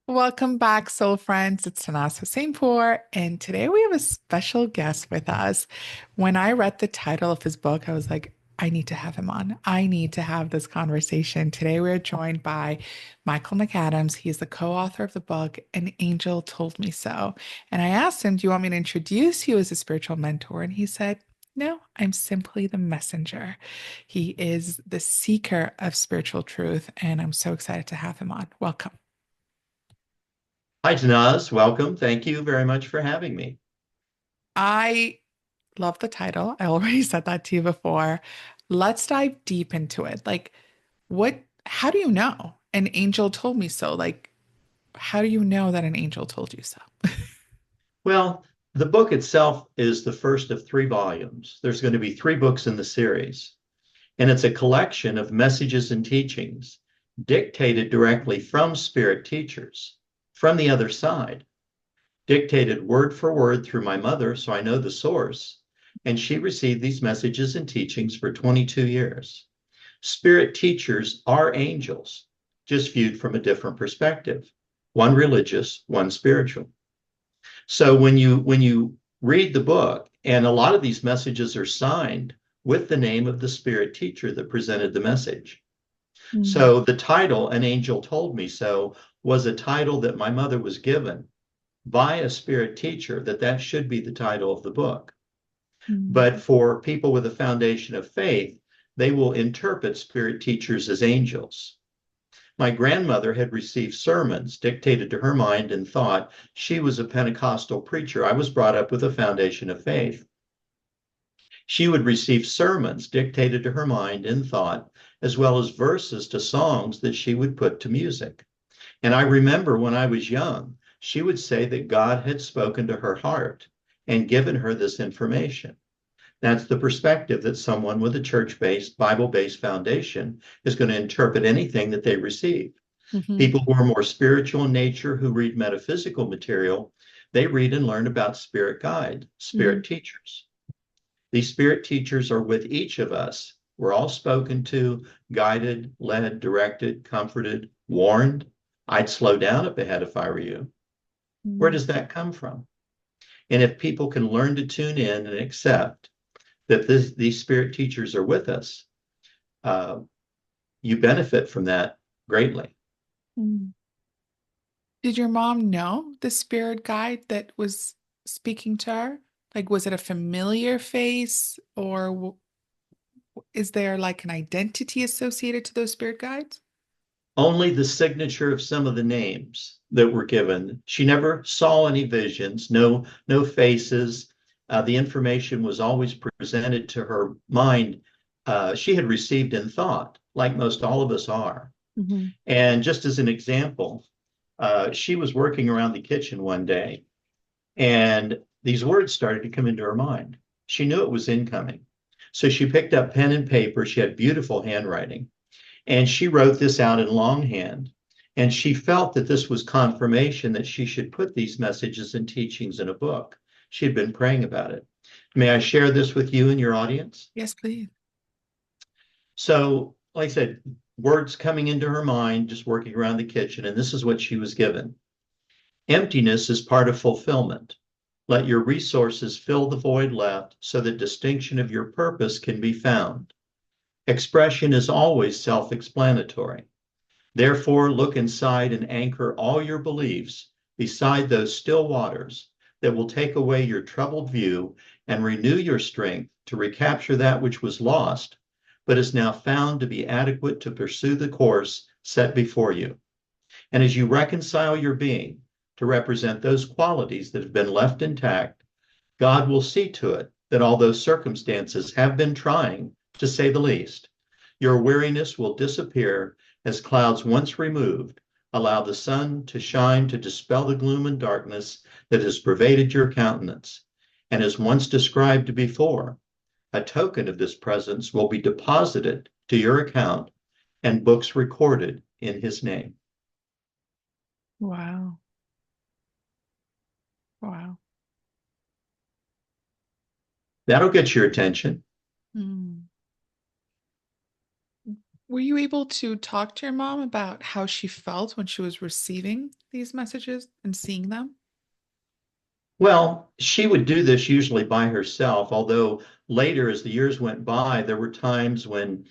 Welcome back, soul friends. It's Tannaz Hosseinpour, and today we have a special guest with us. When I read the title of his book, I was like, I need to have him on. I need to have this conversation. Today we're joined by Michael McAdams. He's the co-author of the book, An Angel Told Me So. And I asked him, do you want me to introduce you as a spiritual mentor? And he said, no, I'm simply the messenger. He is the seeker of spiritual truth, and I'm so excited to have him on. Welcome. Hi, Tannaz. Welcome. Thank you very much for having me. I love the title. I already said that to you before. Let's dive deep into it. How do you know? An angel told me so. How do you know that an angel told you so? Well, the book itself is the first of three volumes. There's going to be three books in the series, and it's a collection of messages and teachings dictated directly from spirit teachers from the other side, dictated word for word through my mother, so I know the source. And she received these messages and teachings for 22 years. Spirit teachers are angels, just viewed from a different perspective, one religious, one spiritual. So when you read the book, and a lot of these messages are signed with the name of the spirit teacher that presented the message. Mm, So the title, An Angel Told Me So, was a title that my mother was given by a spirit teacher that should be the title of the book. mm, But for people with a foundation of faith, they will interpret spirit teachers as angels. My grandmother had received sermons dictated to her mind and thought. She was a Pentecostal preacher. I was brought up with a foundation of faith. She would receive sermons dictated to her mind and thought, as well as verses to songs that she would put to music. And I remember when I was young, she would say that God had spoken to her heart and given her this information. That's the perspective that someone with a church-based, Bible-based foundation is going to interpret anything that they receive. mhm, People who are more spiritual in nature, who read metaphysical material, they read and learn about spirit guide, mm. spirit teachers. These spirit teachers are with each of us. We're all spoken to, guided, led, directed, comforted, warned. I'd slow down up ahead if I were you. Where Mm. does that come from? And if people can learn to tune in and accept that these spirit teachers are with us, uh, you benefit from that greatly. Mm. Did your mom know the spirit guide that was speaking to her? Like, was it a familiar face, or is there like an identity associated to those spirit guides? Only the signature of some of the names that were given. She never saw any visions, no faces. The information was always presented to her mind. She had received in thought, like most all of us are. Mhm. And just as an example, she was working around the kitchen one day, and these words started to come into her mind. She knew it was incoming. So she picked up pen and paper. She had beautiful handwriting, and she wrote this out in longhand. And she felt that this was confirmation that she should put these messages and teachings in a book. She had been praying about it. May I share this with you and your audience? Yes, please. So, like I said, words coming into her mind, just working around the kitchen, and this is what she was given. Emptiness is part of fulfillment. Let your resources fill the void left so that distinction of your purpose can be found. Expression is always self-explanatory. Therefore, look inside and anchor all your beliefs beside those still waters that will take away your troubled view and renew your strength to recapture that which was lost, but is now found to be adequate to pursue the course set before you. And as you reconcile your being to represent those qualities that have been left intact, God will see to it that although circumstances have been trying, to say the least, your weariness will disappear as clouds once removed allow the sun to shine to dispel the gloom and darkness that has pervaded your countenance. And as once described before, a token of this presence will be deposited to your account and books recorded in his name. Wow. Wow. That'll get your attention. Mm. Were you able to talk to your mom about how she felt when she was receiving these messages and seeing them? Well, she would do this usually by herself, although later, as the years went by, there were times when,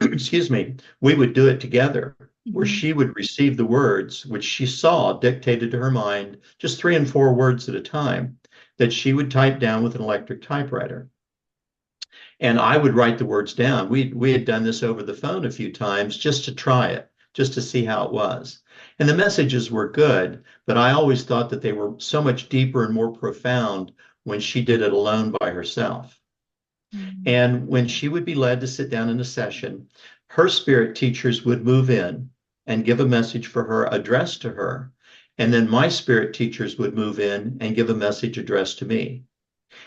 excuse me, we would do it together, where Hmm. she would receive the words which she saw dictated to her mind, just 3 and 4 words at a time, that she would type down with an electric typewriter. And I would write the words down. We had done this over the phone a few times just to try it, just to see how it was. And the messages were good, but I always thought that they were so much deeper and more profound when she did it alone by herself. Mm. And when she would be led to sit down in a session, her spirit teachers would move in and give a message for her addressed to her. And then my spirit teachers would move in and give a message addressed to me.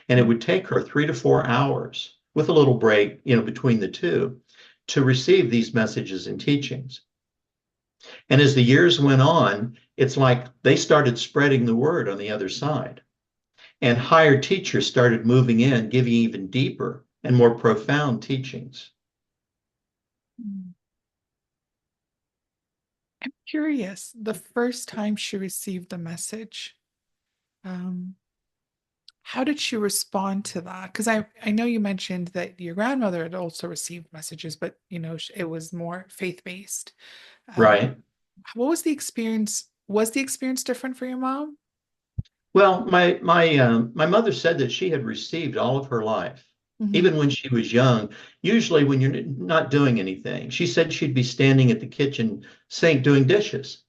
And it would take her 3 to 4 hours with a little break, between the two to receive these messages and teachings. And as the years went on, it's like they started spreading the word on the other side. And higher teachers started moving in, giving even deeper and more profound teachings. Mm. I'm curious, the first time she received the message, um, how did she respond to that? Because I know you mentioned that your grandmother had also received messages, but it was more faith-based. Um, Right. what was the experience? Was the experience different for your mom? Well, my mother said that she had received all of her life, Hmm. even when she was young. Usually, when you're not doing anything, she said she'd be standing at the kitchen sink doing dishes,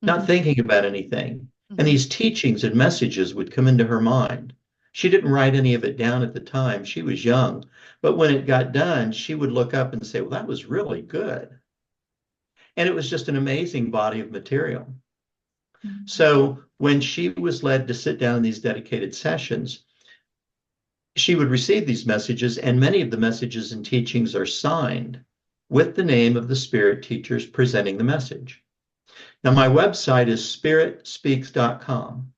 not Hmm. thinking about anything. And Hmm. these teachings and messages would come into her mind. She didn't write any of it down at the time. She was young. But when it got done, she would look up and say, "Well, that was really good." And it was just an amazing body of material. So when she was led to sit down in these dedicated sessions, she would receive these messages, and many of the messages and teachings are signed with the name of the spirit teachers presenting the message. Now, my website is spiritspeaks.com,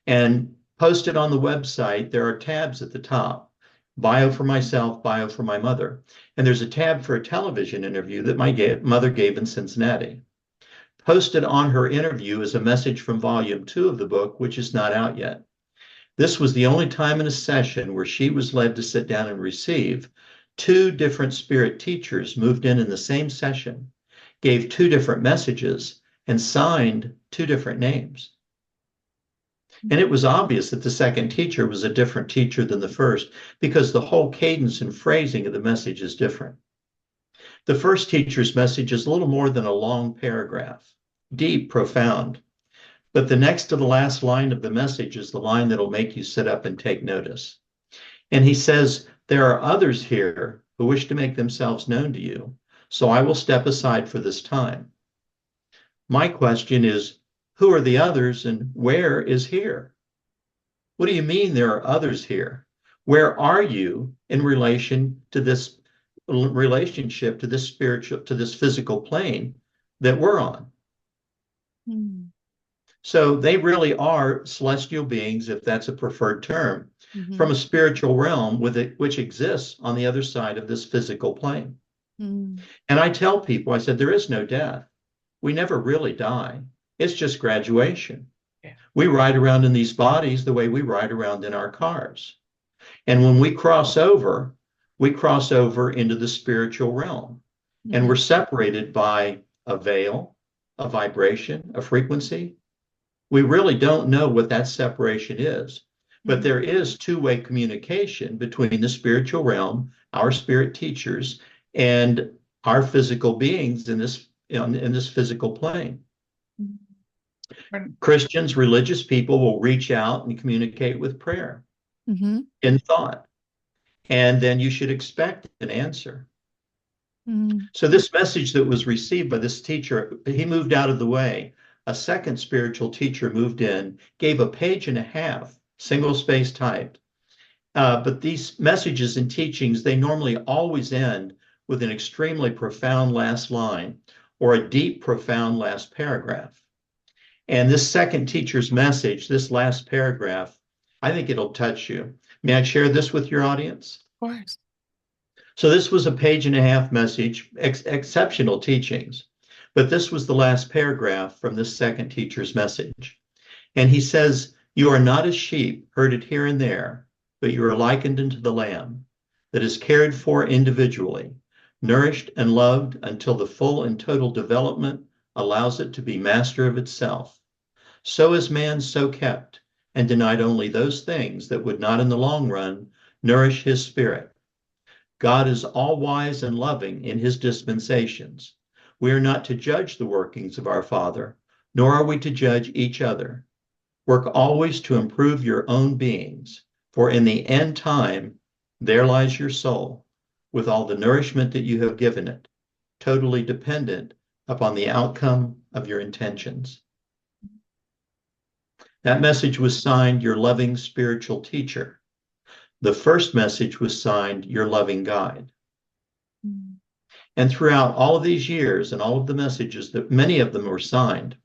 and posted on the website, there are tabs at the top: bio for myself, bio for my mother. And there's a tab for a television interview that my mother gave in Cincinnati. Posted on her interview is a message from volume 2 of the book, which is not out yet. This was the only time in a session where she was led to sit down and receive. 2 different spirit teachers moved in the same session, gave 2 different messages, and signed 2 different names. And it was obvious that the second teacher was a different teacher than the first because the whole cadence and phrasing of the message is different. The first teacher's message is a little more than a long paragraph, deep, profound. But the next to the last line of the message is the line that'll make you sit up and take notice. And he says, "There are others here who wish to make themselves known to you, so I will step aside for this time." My question is, who are the others and where is here? What do you mean there are others here? Where are you in relation to this relationship, to this spiritual, to this physical plane that we're on? Hmm. So they really are celestial beings, if that's a preferred term, Hmm. from a spiritual realm with it, which exists on the other side of this physical plane. Hmm. And I tell people, I said, there is no death. We never really die. It's just graduation. Yeah. We ride around in these bodies the way we ride around in our cars. And when we cross over into the spiritual realm. And we're Hmm. separated by a veil, a vibration, a frequency. We really don't know what that separation is, but Hmm. there is two-way communication between the spiritual realm, our spirit teachers, and our physical beings in this physical plane. Christians, religious people will reach out and communicate with prayer Hmm. in thought, and then you should expect an answer. Hmm. So this message that was received by this teacher, he moved out of the way. A second spiritual teacher moved in, gave a page and a half, single space typed. But these messages and teachings, they normally always end with an extremely profound last line or a deep, profound last paragraph. And this second teacher's message, this last paragraph, I think it'll touch you. May I share this with your audience? Of course. So this was a page and a half message, exceptional teachings. But this was the last paragraph from this second teacher's message. And he says, "You are not as sheep herded here and there, but you are likened unto the lamb that is cared for individually, nourished and loved until the full and total development allows it to be master of itself. So is man so kept and denied only those things that would not in the long run nourish his spirit. God is all wise and loving in his dispensations. We are not to judge the workings of our Father, nor are we to judge each other. Work always to improve your own beings, for in the end time, there lies your soul, with all the nourishment that you have given it, totally dependent upon the outcome of your intentions." That message was signed, "Your loving spiritual teacher." The first message was signed, "Your loving guide." Mm. And throughout all of these years and all of the messages, that many of them were signed,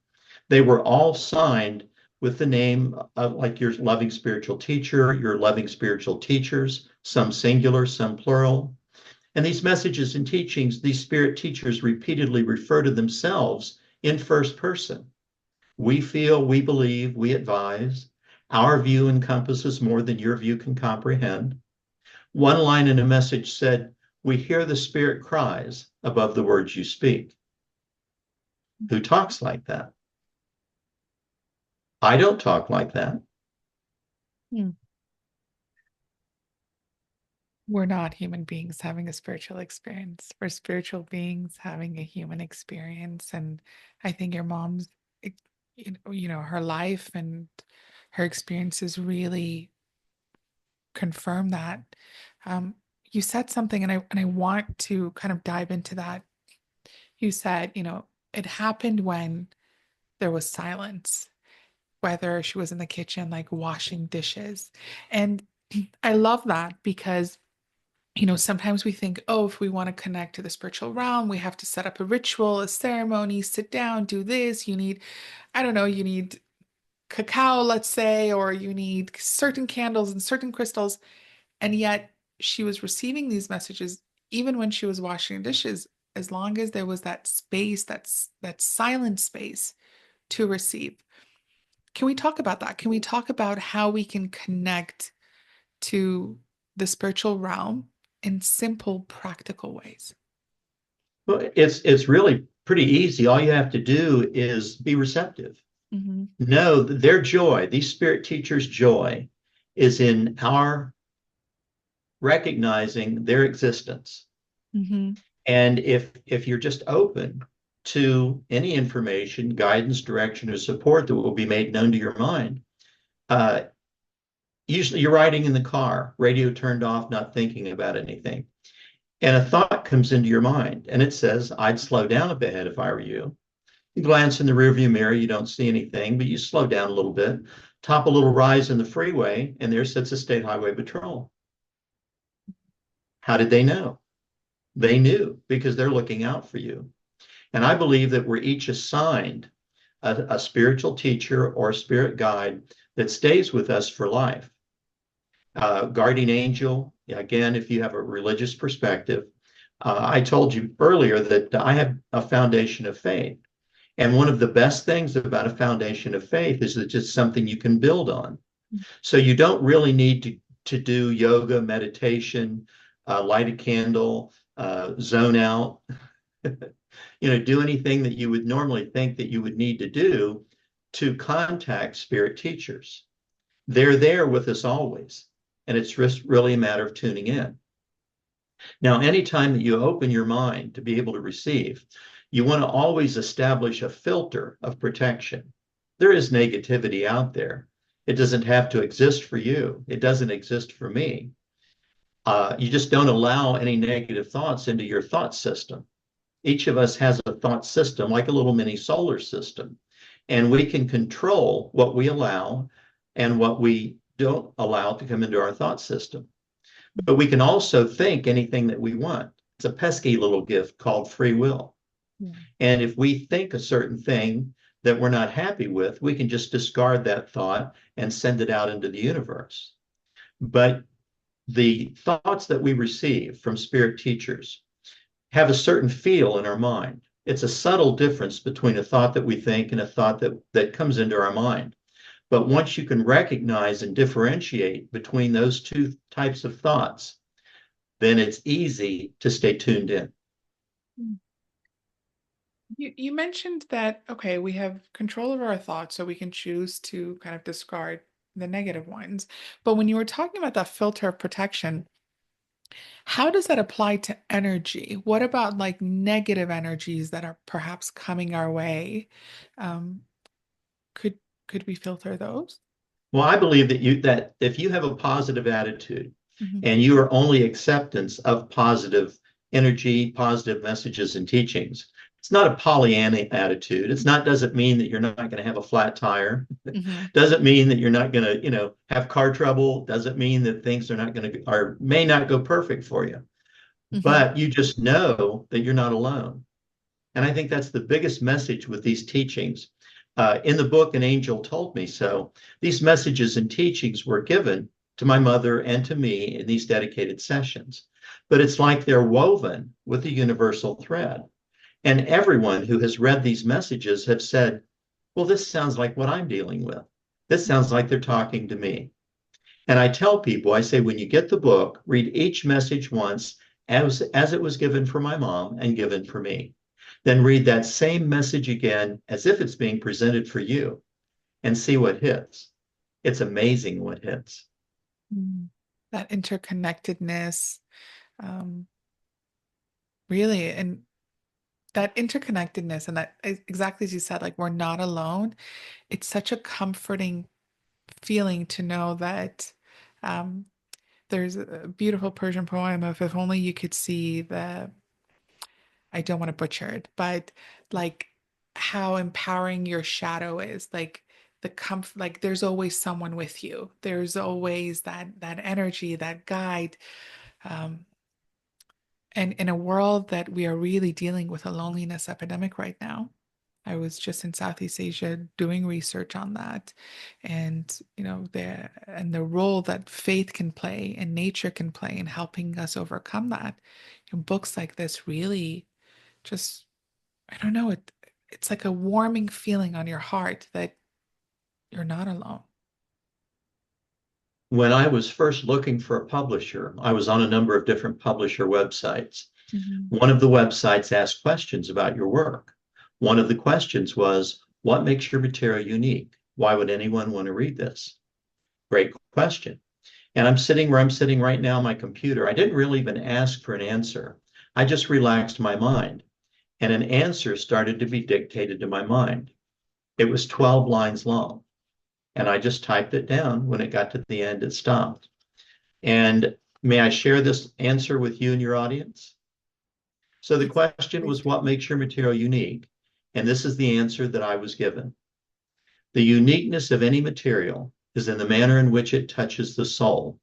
they were all signed with the name of, like, your loving spiritual teacher, your loving spiritual teachers, some singular, some plural. And these messages and teachings, these spirit teachers repeatedly refer to themselves in first person. We feel, we believe, we advise. Our view encompasses more than your view can comprehend. One line in a message said, "We hear the spirit cries above the words you speak." Who talks like that? I don't talk like that. Mm. We're not human beings having a spiritual experience. We're spiritual beings having a human experience. And I think your mom's, her life and her experiences really confirm that. Um, you said something, and I want to kind of dive into that. You said, it happened when there was silence, whether she was in the kitchen, like washing dishes. And I love that because sometimes we think, oh, if we want to connect to the spiritual realm, we have to set up a ritual, a ceremony, sit down, do this. You need, I don't know, you need cacao, let's say, or you need certain candles and certain crystals. And yet she was receiving these messages even when she was washing dishes, as long as there was that space, that silent space to receive. Can we talk about that? Can we talk about how we can connect to the spiritual realm in simple, practical ways? Well, it's really pretty easy. All you have to do is be receptive. Hmm. Know that their joy, these spirit teachers' joy, is in our recognizing their existence. Hmm. And if you're just open to any information, guidance, direction, or support that will be made known to your mind, uh, usually you're riding in the car, radio turned off, not thinking about anything. And a thought comes into your mind and it says, "I'd slow down a bit if I were you." You glance in the rearview mirror, you don't see anything, but you slow down a little bit, top a little rise in the freeway, and there sits a state highway patrol. How did they know? They knew because they're looking out for you. And I believe that we're each assigned a spiritual teacher or a spirit guide that stays with us for life. Guardian angel, again, if you have a religious perspective. I told you earlier that I have a foundation of faith. And one of the best things about a foundation of faith is that it's something you can build on. So you don't really need to do yoga, meditation, light a candle, zone out, do anything that you would normally think that you would need to do to contact spirit teachers. They're there with us always. And it's just really a matter of tuning in. Now, anytime that you open your mind to be able to receive, you want to always establish a filter of protection. There is negativity out there. It doesn't have to exist for you. It doesn't exist for me. You just don't allow any negative thoughts into your thought system. Each of us has a thought system, like a little mini solar system, and we can control what we allow and what we don't allow to come into our thought system. But we can also think anything that we want. It's a pesky little gift called free will. Yeah. And if we think a certain thing that we're not happy with, we can just discard that thought and send it out into the universe. But the thoughts that we receive from spirit teachers have a certain feel in our mind. It's a subtle difference between a thought that we think and a thought that comes into our mind. But once you can recognize and differentiate between those two types of thoughts, then it's easy to stay tuned in. You mentioned that, okay, we have control over our thoughts, so we can choose to kind of discard the negative ones. But when you were talking about that filter of protection, how does that apply to energy? What about like negative energies that are perhaps coming our way? Um, could could we filter those? Well, I believe that if you have a positive attitude Mhm. and you are only acceptance of positive energy, positive messages and teachings, it's not a Pollyanna attitude. It's not doesn't mean that you're not going to have a flat tire. Mhm. Doesn't mean that you're not going to, have car trouble. Doesn't mean that things are not going to or may not go perfect for you. Mhm. But you just know that you're not alone. And I think that's the biggest message with these teachings. In the book, An Angel Told Me So, these messages and teachings were given to my mother and to me in these dedicated sessions. But it's like they're woven with a universal thread. And everyone who has read these messages have said, well, this sounds like what I'm dealing with. This sounds like they're talking to me. And I tell people, I say, when you get the book, read each message once as it was given for my mom and given for me. Then read that same message again as if it's being presented for you and see what hits. It's amazing what hits. Mm. That interconnectedness, um, really, and that interconnectedness, and that exactly as you said, like we're not alone. It's such a comforting feeling to know that um, there's a beautiful Persian poem of if only you could see the, I don't want to butcher it, but like how empowering your shadow is, like the comfort, like there's always someone with you. There's always that energy, that guide. Um, and in a world that we are really dealing with a loneliness epidemic right now. I was just in Southeast Asia doing research on that, and the role that faith can play and nature can play in helping us overcome that. And books like this really just, I don't know, it's like a warming feeling on your heart that you're not alone. When I was first looking for a publisher, I was on a number of different publisher websites. Mhm. One of the websites asked questions about your work. One of the questions was, what makes your material unique? Why would anyone want to read this? Great question. And I'm sitting where I'm sitting right now on my computer. I didn't really even ask for an answer. I just relaxed my mind, and an answer started to be dictated to my mind. It was 12 lines long, and I just typed it down. When it got to the end, it stopped. And may I share this answer with you and your audience? So the Please, question please was, do. what makes your material unique? And this is the answer that I was given. The uniqueness of any material is in the manner in which it touches the soul.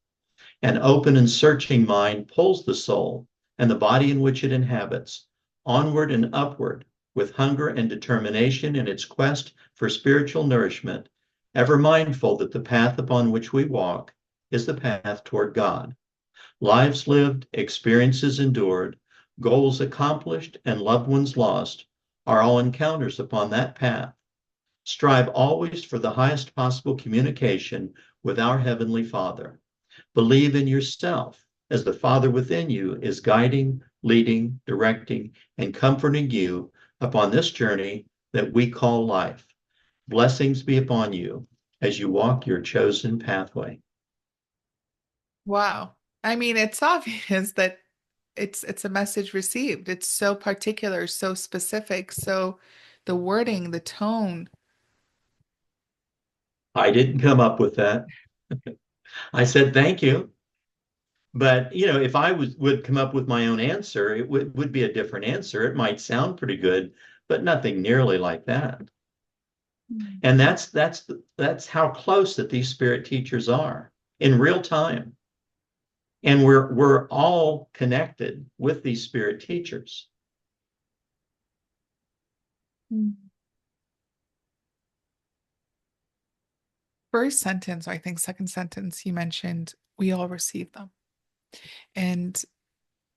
An open and searching mind pulls the soul and the body in which it inhabits onward and upward with hunger and determination in its quest for spiritual nourishment, ever mindful that the path upon which we walk is the path toward God. Lives lived, experiences endured, goals accomplished, and loved ones lost are all encounters upon that path. Strive always for the highest possible communication with our Heavenly Father. Believe in yourself as the Father within you is guiding, leading, directing, and comforting you upon this journey that we call life. Blessings be upon you as you walk your chosen pathway. Wow. I mean, it's obvious that it's a message received. It's so particular, so specific, so the wording, the tone. I didn't come up with that. I said thank you. But if I would come up with my own answer, it would be a different answer. It might sound pretty good, but nothing nearly like that. Mm. And that's how close that these spirit teachers are in real time. And we're all connected with these spirit teachers. Mm. First sentence, I think second sentence, you mentioned we all receive them. And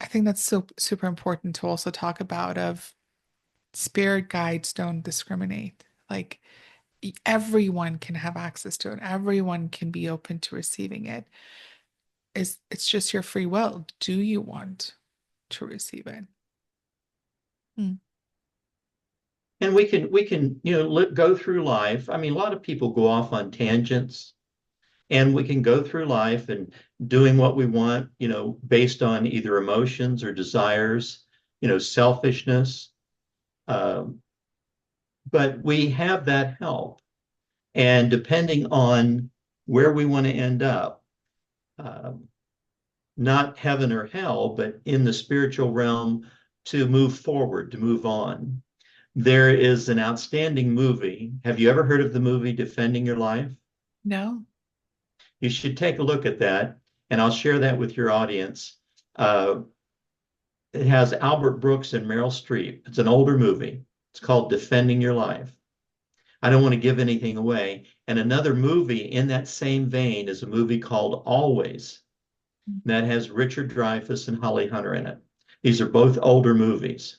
I think that's so super important to also talk about of spirit guides don't discriminate. Like everyone can have access to it. Everyone can be open to receiving it. It's just your free will. Do you want to receive it? Mm. And we can go through life. I mean, a lot of people go off on tangents, and we can go through life and doing what we want, based on either emotions or desires, selfishness. Um, but we have that help. And depending on where we want to end up, um, not heaven or hell, but in the spiritual realm, to move forward, to move on. There is an outstanding movie. Have you ever heard of the movie Defending Your Life? No. You should take a look at that, and I'll share that with your audience. Uh, it has Albert Brooks and Meryl Streep. It's an older movie. It's called Defending Your Life. I don't want to give anything away. And another movie in that same vein is a movie called Always, that has Richard Dreyfuss and Holly Hunter in it. These are both older movies.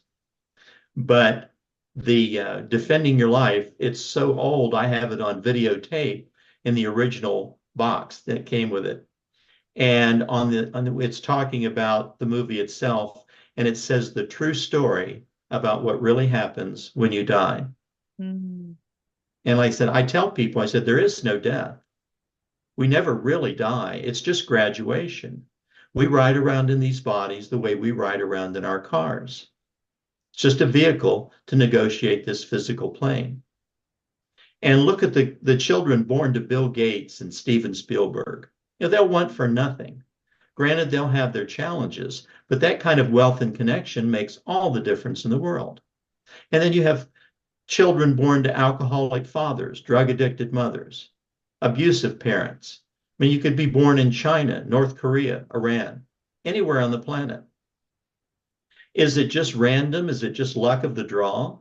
But the Defending Your Life, it's so old, I have it on videotape in the original box that came with it. And it's talking about the movie itself, and it says the true story about what really happens when you die. Mm. And like I said, I tell people, I said, there is no death. We never really die. It's just graduation. We ride around in these bodies the way we ride around in our cars. It's just a vehicle to negotiate this physical plane. And look at the children born to Bill Gates and Steven Spielberg. They'll want for nothing. Granted, they'll have their challenges, but that kind of wealth and connection makes all the difference in the world. And then you have children born to alcoholic fathers, drug addicted mothers, abusive parents. I mean, you could be born in China, North Korea, Iran, anywhere on the planet. Is it just random? Is it just luck of the draw?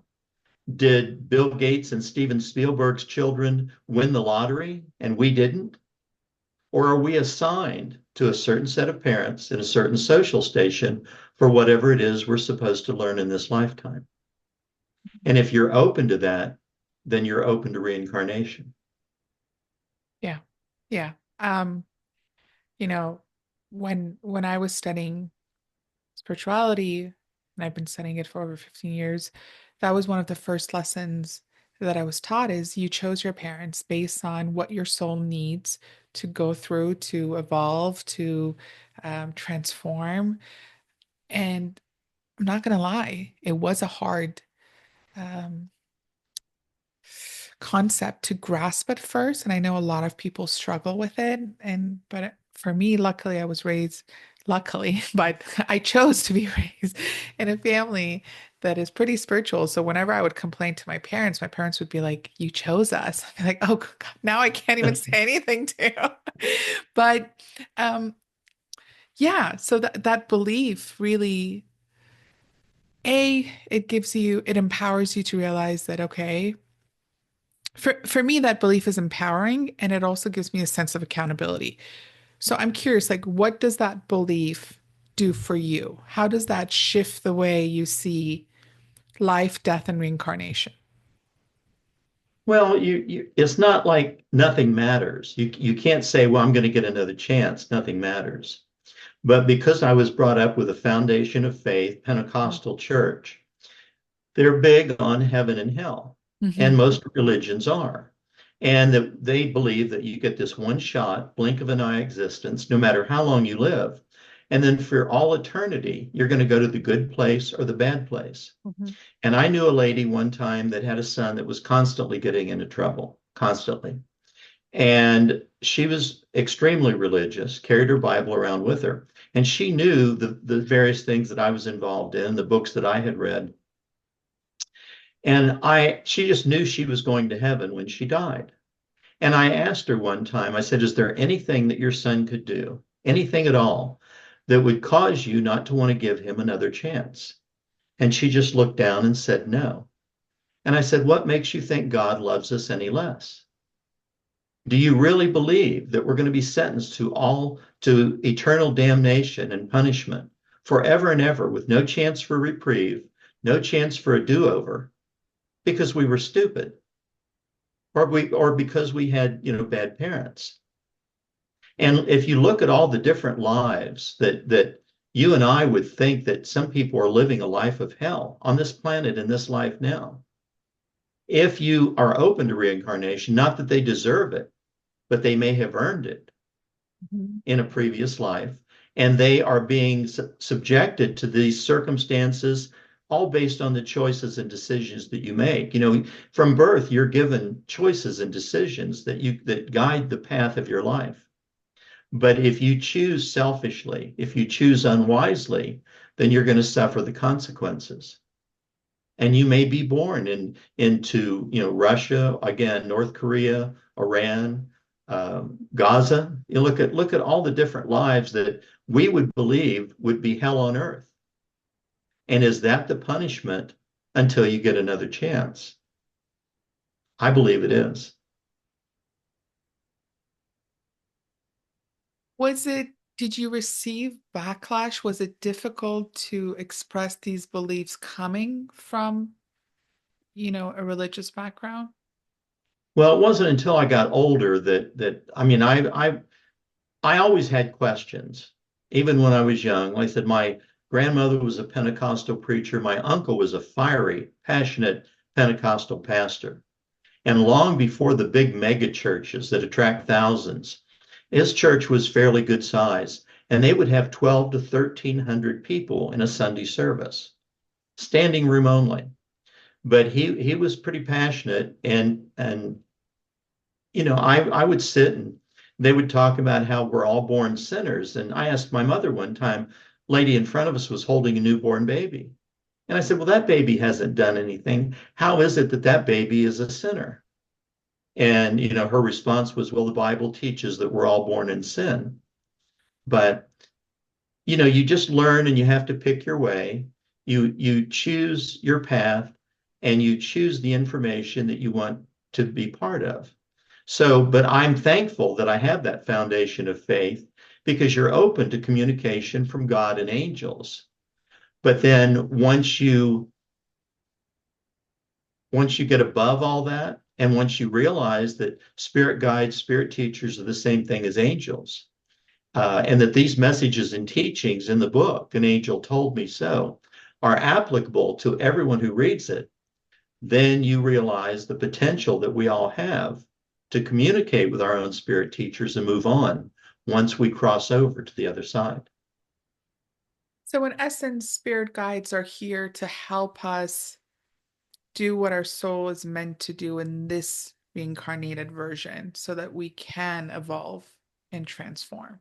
Did Bill Gates and Steven Spielberg's children win the lottery and we didn't? Or are we assigned to a certain set of parents in a certain social station for whatever it is we're supposed to learn in this lifetime? And if you're open to that, then you're open to reincarnation. Yeah. Yeah. You know, when I was studying spirituality, and I've been studying it for over 15 years, that was one of the first lessons that I was taught is you chose your parents based on what your soul needs to go through, to evolve, to transform. And I'm not gonna lie, it was a hard um, concept to grasp at first, and I know a lot of people struggle with it. And but for me, luckily, I was raised, luckily, but I chose to be raised in a family that is pretty spiritual. So whenever I would complain to my parents would be like, "You chose us." I'd be like, "Oh God, now I can't even say anything to you." But um, yeah, so that belief really, it empowers you to realize that okay. For me, that belief is empowering and it also gives me a sense of accountability. So I'm curious, like, what does that belief do for you? How does that shift the way you see life, death, and reincarnation? Well, it's not like nothing matters. You can't say, well, I'm going to get another chance. Nothing matters. But because I was brought up with a foundation of faith, Pentecostal church, they're big on heaven and hell, and Mm-hmm. most religions are. And that they believe that you get this one shot, blink of an eye existence, no matter how long you live. And then for all eternity, you're going to go to the good place or the bad place. Hmm. And I knew a lady one time that had a son that was constantly getting into trouble, constantly. And she was extremely religious, carried her Bible around with her. And she knew the various things that I was involved in, the books that I had read. And she just knew she was going to heaven when she died. And I asked her one time, I said, is there anything that your son could do, anything at all, that would cause you not to want to give him another chance? And she just looked down and said, no. And I said, what makes you think God loves us any less? Do you really believe that we're going to be sentenced to eternal damnation and punishment forever and ever with no chance for reprieve, no chance for a do-over because we were stupid or because we had, bad parents? And if you look at all the different lives that you and I would think that some people are living a life of hell on this planet in this life now, if you are open to reincarnation, not that they deserve it, but they may have earned it Mhm. in a previous life, and they are being subjected to these circumstances, all based on the choices and decisions that you make. From birth, you're given choices and decisions that guide the path of your life. But if you choose selfishly, if you choose unwisely, then you're going to suffer the consequences. And you may be born into Russia, again, North Korea, Iran, Gaza. You look at all the different lives that we would believe would be hell on earth. And is that the punishment until you get another chance? I believe it is. Was it, did you receive backlash? Was it difficult to express these beliefs coming from, a religious background? Well, it wasn't until I got older that I mean, I always had questions, even when I was young. Like I said, my grandmother was a Pentecostal preacher. My uncle was a fiery, passionate Pentecostal pastor. And long before the big mega churches that attract thousands, his church was fairly good size. And they would have 12 to 1,300 people in a Sunday service, standing room only. But he was pretty passionate, and I would sit and they would talk about how we're all born sinners. And I asked my mother one time, lady in front of us was holding a newborn baby. And I said, well, that baby hasn't done anything. How is it that that baby is a sinner? And, her response was, well, the Bible teaches that we're all born in sin. But, you just learn and you have to pick your way. You choose your path and you choose the information that you want to be part of. So, but I'm thankful that I have that foundation of faith because you're open to communication from God and angels. But then once you get above all that, and once you realize that spirit guides, spirit teachers are the same thing as angels, and that these messages and teachings in the book, An Angel Told Me So, are applicable to everyone who reads it, then you realize the potential that we all have to communicate with our own spirit teachers and move on once we cross over to the other side. So, in essence, spirit guides are here to help us do what our soul is meant to do in this reincarnated version so that we can evolve and transform.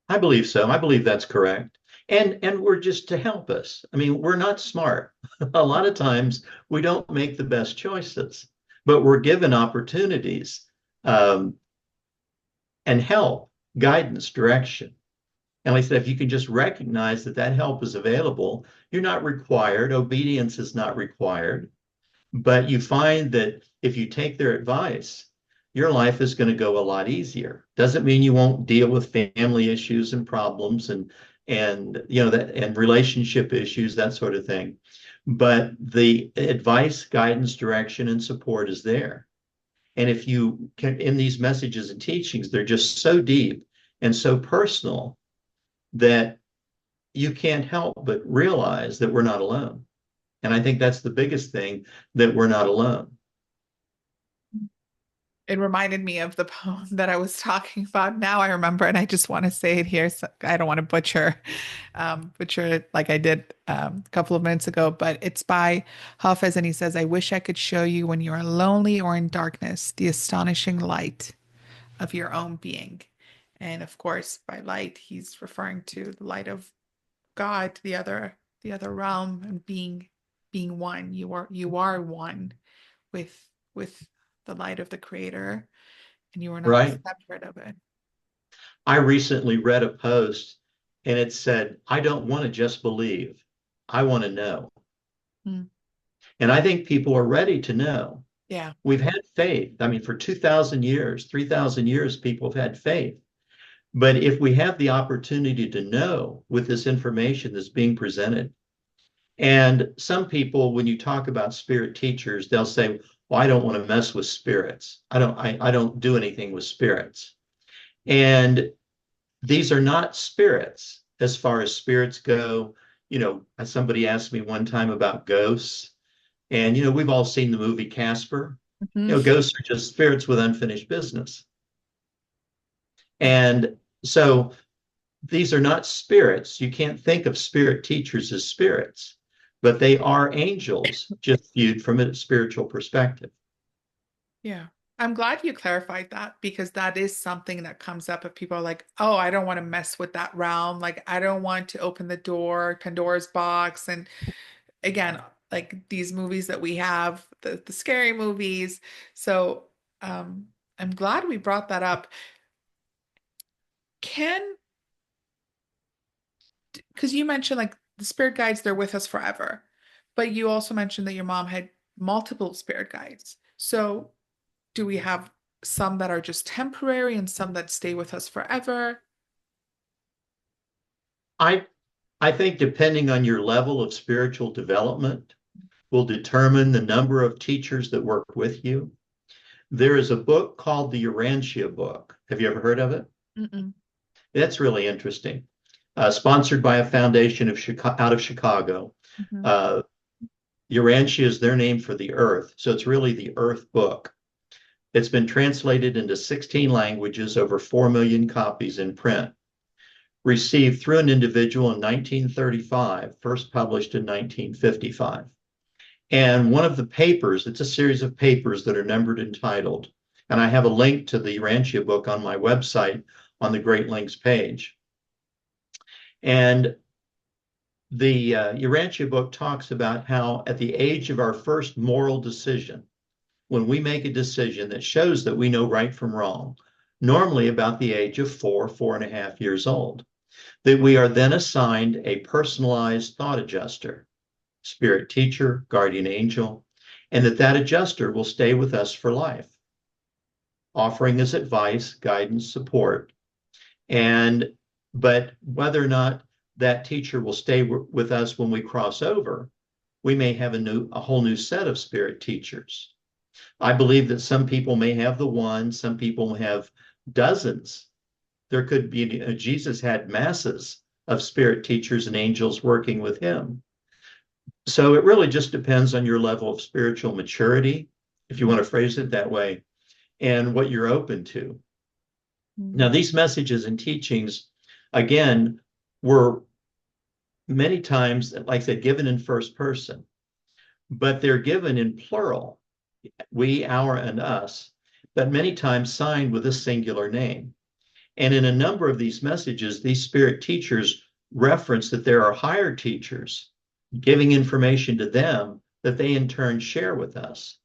I believe so. I believe that's correct. And we're just to help us. I mean, we're not smart. A lot of times we don't make the best choices, but we're given opportunities um, and help, guidance, direction. And like I said, if you can just recognize that that help is available, you're not required. Obedience is not required. But you find that if you take their advice, your life is going to go a lot easier. Doesn't mean you won't deal with family issues and problems and that and relationship issues, that sort of thing. But the advice, guidance, direction, and support is there. And if you can, in these messages and teachings, they're just so deep and so personal that you can't help but realize that we're not alone. And I think that's the biggest thing, that we're not alone. It reminded me of the poem that I was talking about. Now I remember, and I just want to say it here. So I don't want to butcher it like I did a couple of minutes ago, but it's by Hafez, and he says, "I wish I could show you when you are lonely or in darkness, the astonishing light of your own being." And of course, by light, he's referring to the light of God, the other realm, and being one. You are one with the light of the Creator, and you are not Right. separate of it. I recently read a post and it said, I don't want to just believe, I want to know. Mm. And I think people are ready to know. Yeah. We've had faith. I mean, for 2,000 years, 3,000 years, people have had faith. But if we have the opportunity to know with this information that's being presented, and some people, when you talk about spirit teachers, they'll say, well, I don't want to mess with spirits. I don't do anything with spirits. And these are not spirits as far as spirits go. Somebody asked me one time about ghosts. And, we've all seen the movie Casper. Mhm. Ghosts are just spirits with unfinished business. Yeah. And so these are not spirits. You can't think of spirit teachers as spirits, but they are angels, just viewed from a spiritual perspective. Yeah. I'm glad you clarified that because that is something that comes up if people are like, oh, I don't want to mess with that realm. Like, I don't want to open the door, Pandora's box. And again, like these movies that we have, the scary movies. So I'm glad we brought that up. Can, because you mentioned like the spirit guides, they're with us forever. But you also mentioned that your mom had multiple spirit guides. So do we have some that are just temporary and some that stay with us forever? I I think depending on your level of spiritual development will determine the number of teachers that work with you. There is a book called the Urantia book. Have you ever heard of it? Mm-mm. That's really interesting. Sponsored by a foundation out of Chicago. Mhm. Uh, Urantia is their name for the earth. So it's really the earth book. It's been translated into 16 languages, over 4 million copies in print. Received through an individual in 1935, first published in 1955. And one of the papers, it's a series of papers that are numbered and titled. And I have a link to the Urantia book on my website on the Great Links page. And the Urantia book talks about how at the age of our first moral decision, when we make a decision that shows that we know right from wrong, normally about the age of 4.5 years old, that we are then assigned a personalized thought adjuster, spirit teacher, guardian angel, and that adjuster will stay with us for life, offering us advice, guidance, support. But whether or not that teacher will stay with us when we cross over, we may have a whole new set of spirit teachers. I believe that some people may have the one, some people have dozens. There could be, Jesus had masses of spirit teachers and angels working with him. So it really just depends on your level of spiritual maturity, if you want to phrase it that way, and what you're open to. Now, Mhm. these messages and teachings, again, were many times, like I said, given in first person, but they're given in plural, we, our, and us, but many times signed with a singular name. And in a number of these messages, these spirit teachers reference that there are higher teachers giving information to them that they in turn share with us.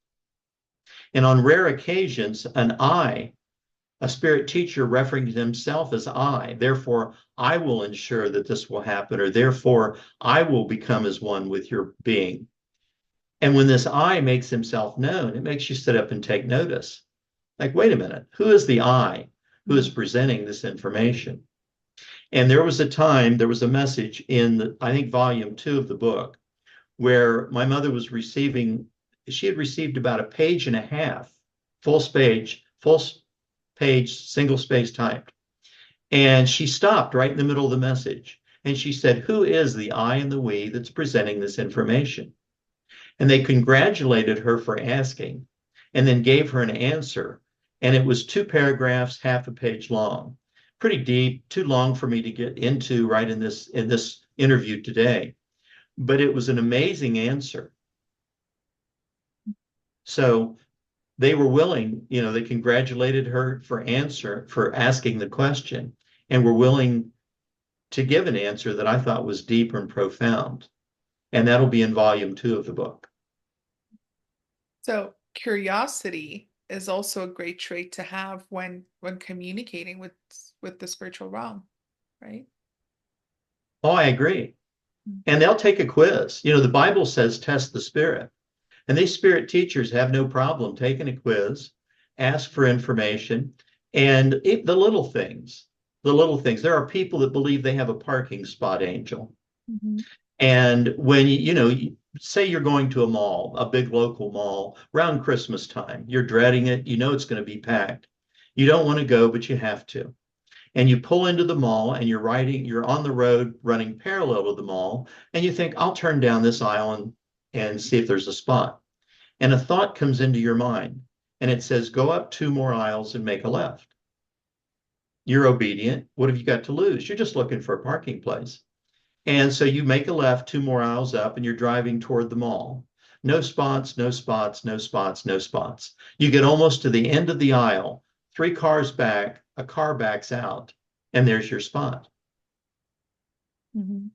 And on rare occasions, a spirit teacher referring to himself as I, therefore I will ensure that this will happen, or therefore I will become as one with your being. And when this I makes himself known, it makes you sit up and take notice. Like, wait a minute, who is the I who is presenting this information? And there was a message in I think volume 2 of the book, where my mother was she had received about a page and a half, full page, single space typed. And she stopped right in the middle of the message. And she said, who is the I and the we that's presenting this information? And they congratulated her for asking and then gave her an answer. And it was 2 paragraphs, half a page long. Pretty deep, too long for me to get into right in this interview today. But it was an amazing answer. So they were willing, they congratulated her for asking the question, and were willing to give an answer that I thought was deep and profound. And that'll be in volume 2 of the book. So curiosity is also a great trait to have when communicating with the spiritual realm, right? Oh, I agree. And they'll take a quiz. The Bible says test the spirit. And these spirit teachers have no problem taking a quiz, ask for information, and the little things. There are people that believe they have a parking spot angel. Mhm. And when say you're going to a mall, a big local mall around Christmas time, you're dreading it, you know it's going to be packed. You don't want to go, but you have to. And you pull into the mall and you're on the road running parallel to the mall, and you think, I'll turn down this aisle and see if there's a spot. And a thought comes into your mind and it says, go up 2 more aisles and make a left. You're obedient. What have you got to lose? You're just looking for a parking place. And so you make a left 2 more aisles up and you're driving toward the mall. No spots, no spots, no spots, no spots. You get almost to the end of the aisle, 3 cars back, a car backs out, and there's your spot. Mhm.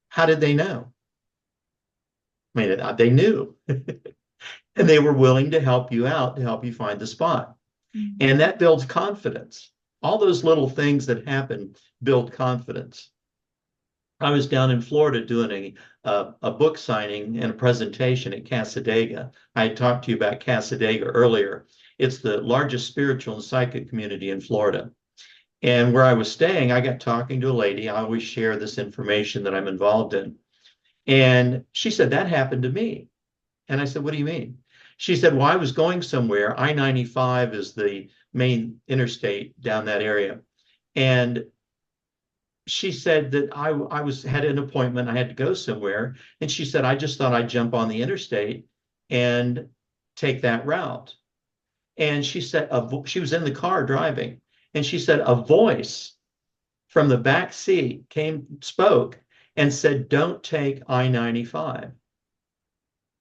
How did they know? I mean, they knew. And they were willing to help you out to help you find the spot. Mhm. And that builds confidence. All those little things that happen build confidence. I was down in Florida doing a book signing and a presentation at Casadega. I had talked to you about Casadega earlier. It's the largest spiritual and psychic community in Florida. And where I was staying, I got talking to a lady. I always share this information that I'm involved in. And she said, that happened to me. And I said, what do you mean? She said, well, I was going somewhere. I-95 is the main interstate down that area. And she said that I was had an appointment. I had to go somewhere. And she said, I just thought I'd jump on the interstate and take that route. And she said, she was in the car driving. And she said, a voice from the back seat spoke and said, don't take I-95.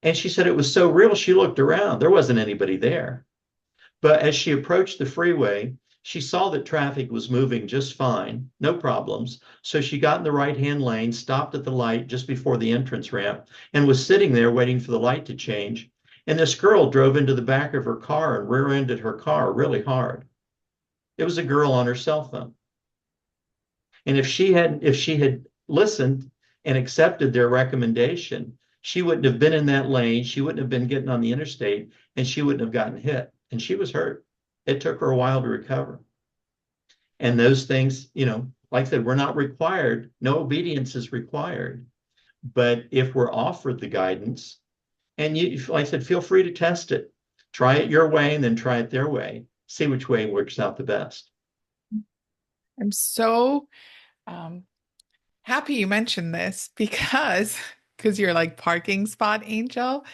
And she said it was so real, she looked around. There wasn't anybody there. But as she approached the freeway, she saw that traffic was moving just fine, no problems. So she got in the right-hand lane, stopped at the light just before the entrance ramp, and was sitting there waiting for the light to change. And this girl drove into the back of her car and rear-ended her car really hard. It was a girl on her cell phone. And if she had listened and accepted their recommendation, she wouldn't have been in that lane. She wouldn't have been getting on the interstate, and she wouldn't have gotten hit. And she was hurt. It took her a while to recover. And those things, like I said, we're not required. No obedience is required. But if we're offered the guidance, and like I said, feel free to test it. Try it your way and then try it their way. See which way works out the best. I'm so um, happy you mentioned this because you're like parking spot angel.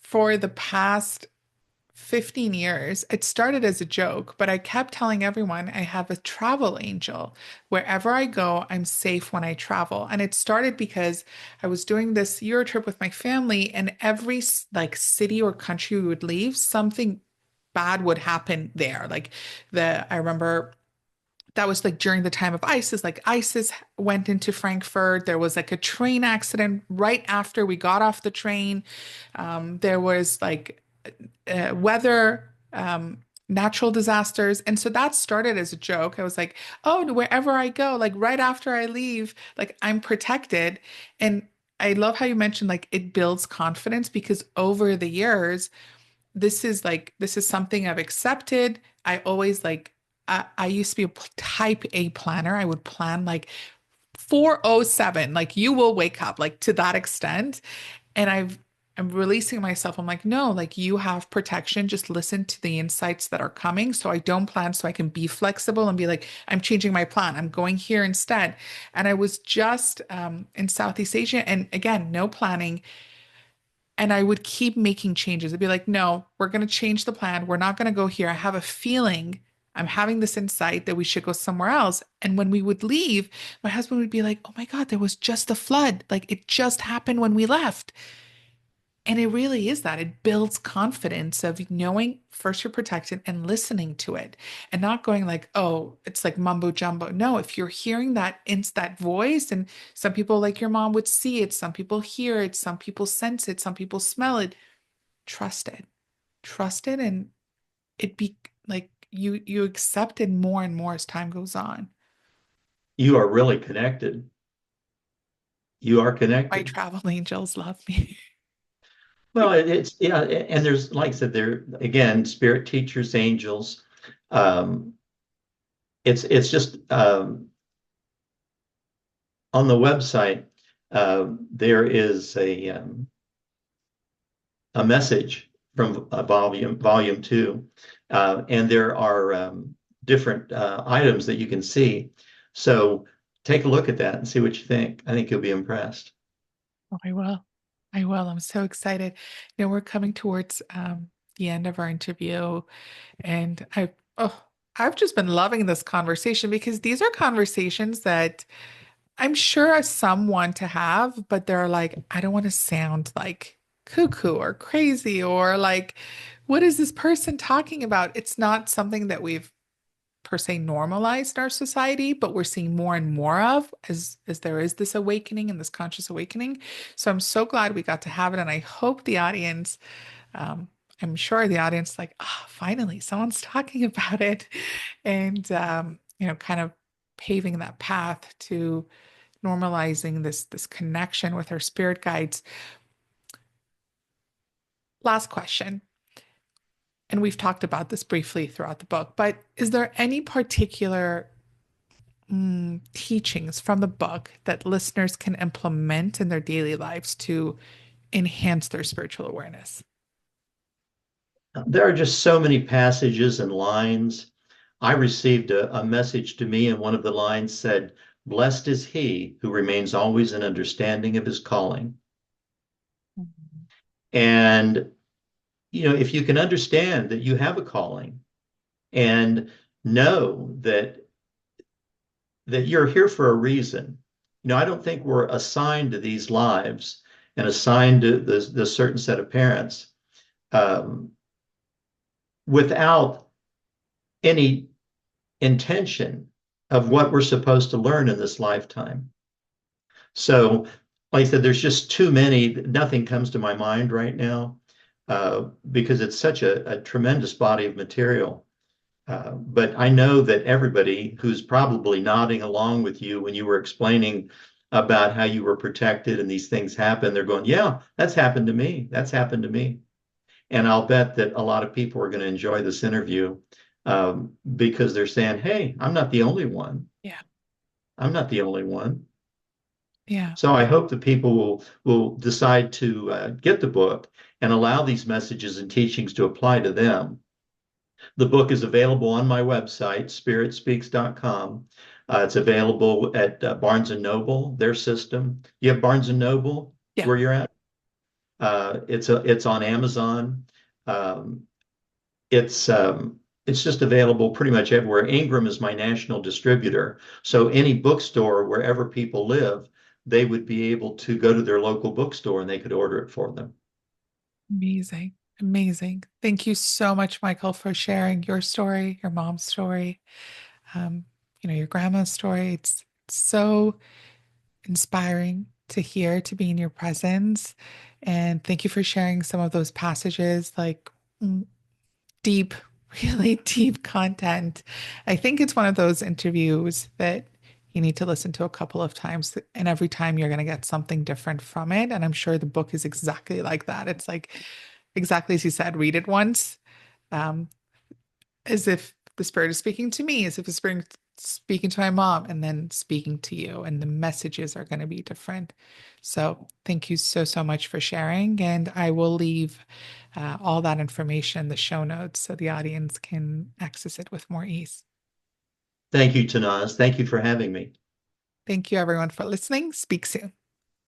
For the past 15 years, it started as a joke, but I kept telling everyone I have a travel angel. Wherever I go, I'm safe when I travel. And it started because I was doing this Euro trip with my family, and every like city or country we would leave, something bad would happen there. I remember that was like during the time of ISIS, like ISIS went into Frankfurt. There was like a train accident right after we got off the train. There was like weather, natural disasters. And so that started as a joke. I was like, oh, wherever I go, like right after I leave, like I'm protected. And I love how you mentioned like it builds confidence because over the years, this is something I've accepted. I always like I used to be a type A planner. I would plan like 4:07, like you will wake up like to that extent. And I'm releasing myself. I'm like, no, like you have protection. Just listen to the insights that are coming. So I don't plan so I can be flexible and be like, I'm changing my plan. I'm going here instead. And I was just in Southeast Asia and again, no planning. And I would keep making changes. I'd be like, no, we're going to change the plan. We're not going to go here. I have a feeling I'm having this insight that we should go somewhere else. And when we would leave, my husband would be like, oh my God, there was just a flood. Like it just happened when we left. And it really is that. It builds confidence of knowing first you're protected and listening to it and not going like, oh, it's like mumbo jumbo. No, if you're hearing that voice, and some people like your mom would see it, some people hear it, some people sense it, some people smell it, trust it. Trust it and it be like you accept it more and more as time goes on. You are really connected. You are My connected. travel angels love me. Well, it's yeah, and there's like I said, there again, spirit teachers, angels. Um, it's just on the website. There is a message from volume two, and there are different items that you can see. So take a look at that and see what you think. I think you'll be impressed. Oh, I will. I will. I'm so excited. We're coming towards the end of our interview, and I've just been loving this conversation because these are conversations that I'm sure some want to have, but they're like, I don't want to sound like cuckoo or crazy or like, what is this person talking about? It's not something that we've per se normalized in our society, but we're seeing more and more of as there is this awakening and this conscious awakening. So I'm so glad we got to have it, and I hope the audience, um, I'm sure the audience, like, ah, finally, someone's talking about it, and kind of paving that path to normalizing this connection with our spirit guides. Last question, and we've talked about this briefly throughout the book, but is there any particular teachings from the book that listeners can implement in their daily lives to enhance their spiritual awareness? There are just so many passages and lines. I received a message to me, and one of the lines said, "Blessed is he who remains always in understanding of his calling." Mhm. And, if you can understand that you have a calling and know that you're here for a reason. I don't think we're assigned to these lives and assigned to the certain set of parents um, without any intention of what we're supposed to learn in this lifetime. So, like I said, there's just too many. Nothing comes to my mind right now because it's such a tremendous body of material. But I know that everybody who's probably nodding along with you when you were explaining about how you were protected and these things happen, they're going, yeah, that's happened to me. That's happened to me. And I'll bet that a lot of people are going to enjoy this interview because they're saying, hey, I'm not the only one. Yeah, I'm not the only one. yeah, So I hope that people will decide to get the book and allow these messages and teachings to apply to them. The book is available on my website, spiritspeaks.com. It's available at Barnes and Noble, their system. You have Barnes and Noble yeah. where you're at? It's on Amazon. Um, it's just available pretty much everywhere. Ingram is my national distributor, so any bookstore wherever people live, they would be able to go to their local bookstore and they could order it for them. Amazing. Amazing. Thank you so much, Michael, for sharing your story, your mom's story, um, your grandma's story. It's so inspiring to hear, to be in your presence. And thank you for sharing some of those passages, like mm, deep, really deep content. I think it's one of those interviews that you need to listen to a couple of times, and every time you're going to get something different from it. And I'm sure the book is exactly like that. It's like exactly as you said, read it once, um, as if the spirit is speaking to me, as if the spirit is speaking to my mom, and then speaking to you, and the messages are going to be different. So thank you so, so much for sharing. And I will leave all that information in the show notes so the audience can access it with more ease. Thank you, Tanaz. Thank you for having me. Thank you, everyone, for listening. Speak soon.